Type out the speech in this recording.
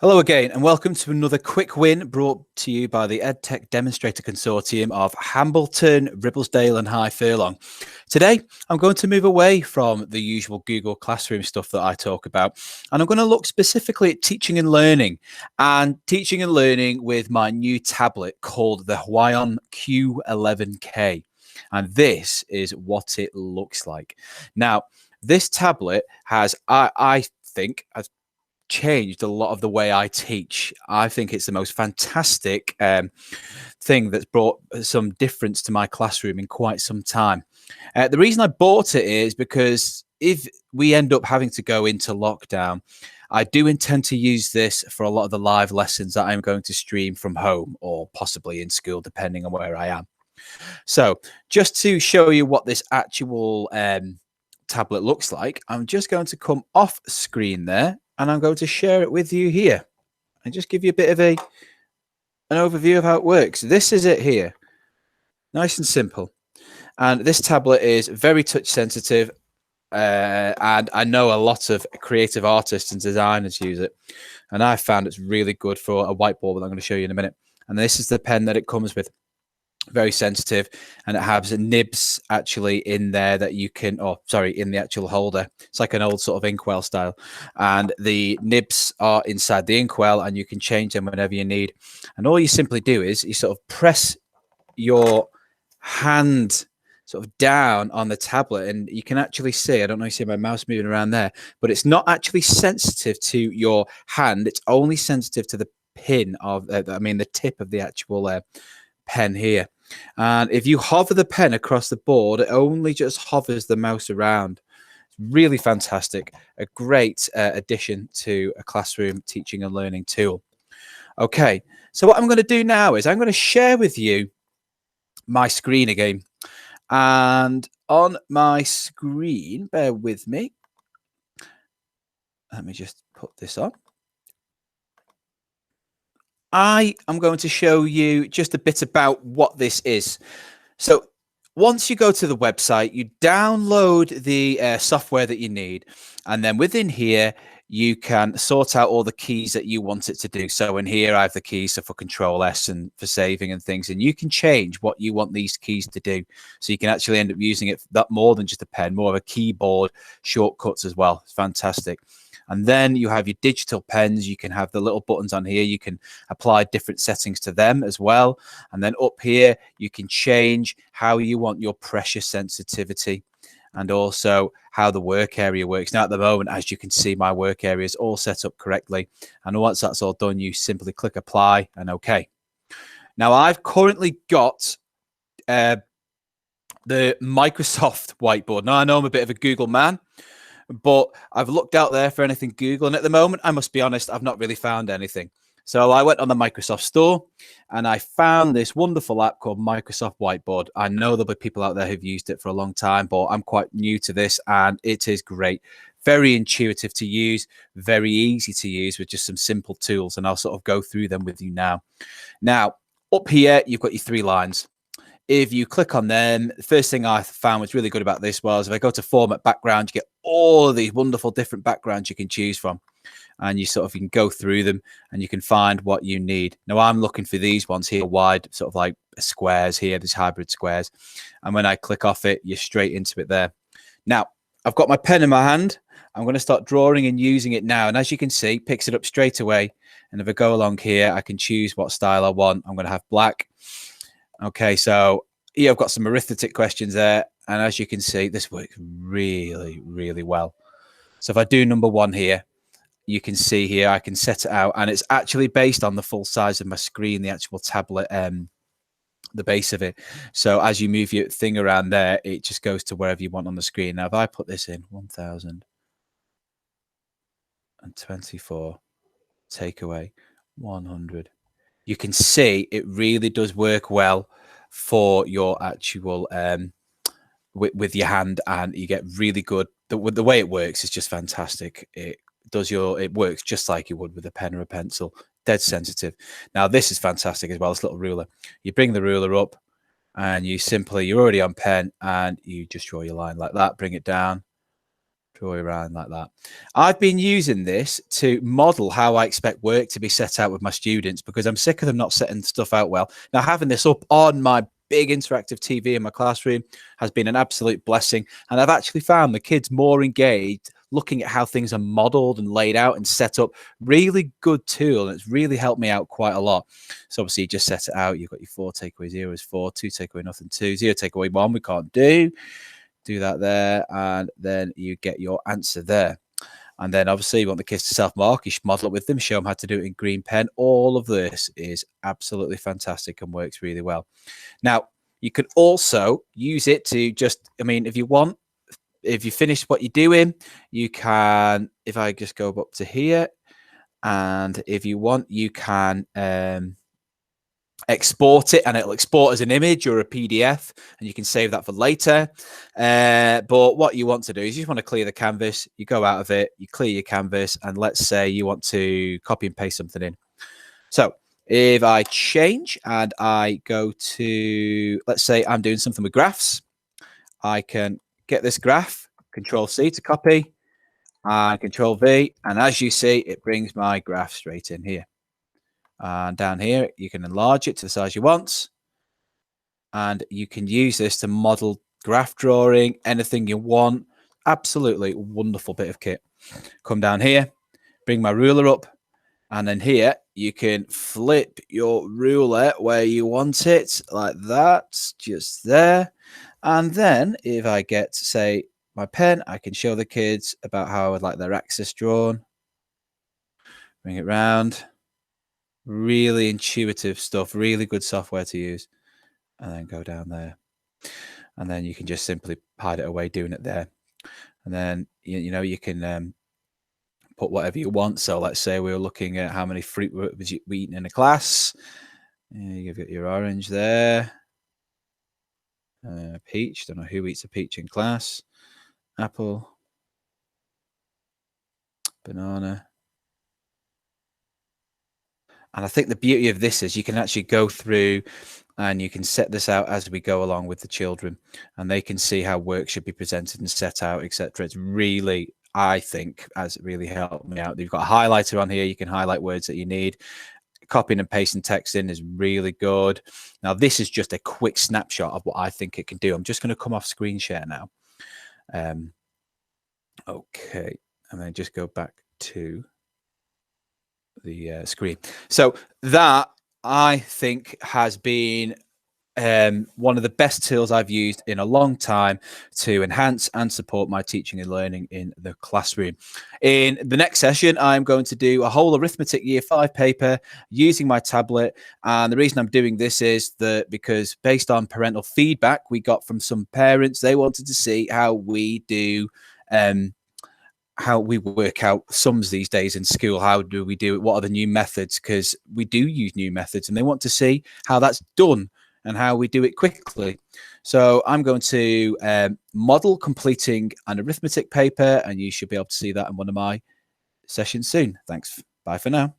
Hello again, and welcome to another quick win brought to you by the EdTech Demonstrator Consortium of Hambleton, Ribblesdale and Highfurlong. Today, I'm going to move away from the usual Google Classroom stuff that I talk about, and I'm going to look specifically at teaching and learning with my new tablet called the Huion Q11K. And this is what it looks like. Now, this tablet has, I think, has changed a lot of the way I teach. I think it's the most fantastic thing that's brought some difference to my classroom in quite some time. The reason I bought it is because if we end up having to go into lockdown, I do intend to use this for a lot of the live lessons that I'm going to stream from home or possibly in school, depending on where I am. So just to show you what this actual tablet looks like, I'm just going to come off screen there and I'm going to share it with you here and just give you a bit of an overview of how it works. This is it here. Nice and simple. And this tablet is very touch sensitive. And I know a lot of creative artists and designers use it. And I found it's really good for a whiteboard that I'm going to show you in a minute. And this is the pen that it comes with. Very sensitive, and it has nibs actually in there that you can, in the actual holder. It's like an old sort of inkwell style, and the nibs are inside the inkwell and you can change them whenever you need. And all you simply do is you sort of press your hand sort of down on the tablet, and you can actually see, I don't know if you see my mouse moving around there, but it's not actually sensitive to your hand. It's only sensitive to the pin of the tip of the actual pen here. And if you hover the pen across the board, it only just hovers the mouse around. It's really fantastic. A great addition to a classroom teaching and learning tool. Okay, so what I'm going to do now is I'm going to share with you my screen again. And on my screen, bear with me. Let me just put this on. I am going to show you just a bit about what this is. So once you go to the website, you download the software that you need. And then within here, you can sort out all the keys that you want it to do. So in here, I have the keys for Control S and for saving and things. And you can change what you want these keys to do. So you can actually end up using it that more than just a pen, more of a keyboard shortcuts as well. It's fantastic. And then you have your digital pens. You can have the little buttons on here. You can apply different settings to them as well. And then up here, you can change how you want your pressure sensitivity and also how the work area works. Now, at the moment, as you can see, my work area is all set up correctly. And once that's all done, you simply click apply and OK. Now, I've currently got the Microsoft Whiteboard. Now, I know I'm a bit of a Google man, but I've looked out there for anything Google, and at the moment, I must be honest, I've not really found anything. So I went on the Microsoft store and I found this wonderful app called Microsoft Whiteboard. I know there'll be people out there who've used it for a long time, but I'm quite new to this and it is great. Very intuitive to use, very easy to use with just some simple tools, and I'll sort of go through them with you now. Now, up here, you've got your 3 lines. If you click on them, the first thing I found was really good about this was if I go to format background, you get all of these wonderful different backgrounds you can choose from. And you can go through them and you can find what you need. Now, I'm looking for these ones here, wide, sort of like squares here, these hybrid squares. And when I click off it, you're straight into it there. Now, I've got my pen in my hand. I'm going to start drawing and using it now. And as you can see, it picks it up straight away. And if I go along here, I can choose what style I want. I'm going to have black. Okay, so here I've got some arithmetic questions there. And as you can see, this works really, really well. So if I do number 1 here, you can see here, I can set it out. And it's actually based on the full size of my screen, the actual tablet, the base of it. So as you move your thing around there, it just goes to wherever you want on the screen. Now, if I put this in, 1024, take away 100. You can see it really does work well for your actual with your hand, and you get really good. The way it works is just fantastic. It works just like you would with a pen or a pencil. Dead sensitive. Now this is fantastic as well. This little ruler. You bring the ruler up, and you're already on pen, and you just draw your line like that. Bring it down, Draw around like that. I've been using this to model how I expect work to be set out with my students, because I'm sick of them not setting stuff out well. Now, having this up on my big interactive TV in my classroom has been an absolute blessing. And I've actually found the kids more engaged looking at how things are modeled and laid out and set up. Really good tool. And it's really helped me out quite a lot. So obviously you just set it out. You've got your 4 takeaway 0 is 4, 2 takeaway nothing 2, 0 takeaway 1 we can't do. Do that there, and then you get your answer there. And then obviously you want the kids to self-mark. You should model it with them, show them how to do it in green pen. All of this is absolutely fantastic and works really well. Now, you could also use it to just, I mean, if you want, if you finish what you're doing, you can, if I just go up to here, and if you want, you can export it, and it'll export as an image or a PDF, and you can save that for later. But what you want to do is you just want to clear the canvas. You go out of it, you clear your canvas, and let's say you want to copy and paste something in. So if I change and I go to, let's say I'm doing something with graphs, I can get this graph, Control C to copy, and Control V, and as you see, it brings my graph straight in here. And down here, you can enlarge it to the size you want. And you can use this to model graph drawing, anything you want. Absolutely wonderful bit of kit. Come down here, bring my ruler up. And then here, you can flip your ruler where you want it, like that, just there. And then if I get, say, my pen, I can show the kids about how I would like their axis drawn. Bring it round. Really intuitive stuff, really good software to use. And then go down there. And then you can just simply hide it away doing it there. And then, you know, you can put whatever you want. So let's say we were looking at how many fruit was we eating in a class. You've got your orange there. Peach, don't know who eats a peach in class. Apple. Banana. And I think the beauty of this is you can actually go through and you can set this out as we go along with the children, and they can see how work should be presented and set out, etc. It's really, I think, has really helped me out. You've got a highlighter on here. You can highlight words that you need. Copying and pasting text in is really good. Now, this is just a quick snapshot of what I think it can do. I'm just going to come off screen share now. Okay. And then just go back to the screen. So that, I think, has been one of the best tools I've used in a long time to enhance and support my teaching and learning in the classroom. In the next session, I'm going to do a whole arithmetic year 5 paper using my tablet. And the reason I'm doing this is that because based on parental feedback we got from some parents, they wanted to see how we do how we work out sums these days in school. How do we do it? What are the new methods? Because we do use new methods, and they want to see how that's done and how we do it quickly. So I'm going to model completing an arithmetic paper, and you should be able to see that in one of my sessions soon. Thanks. Bye for now.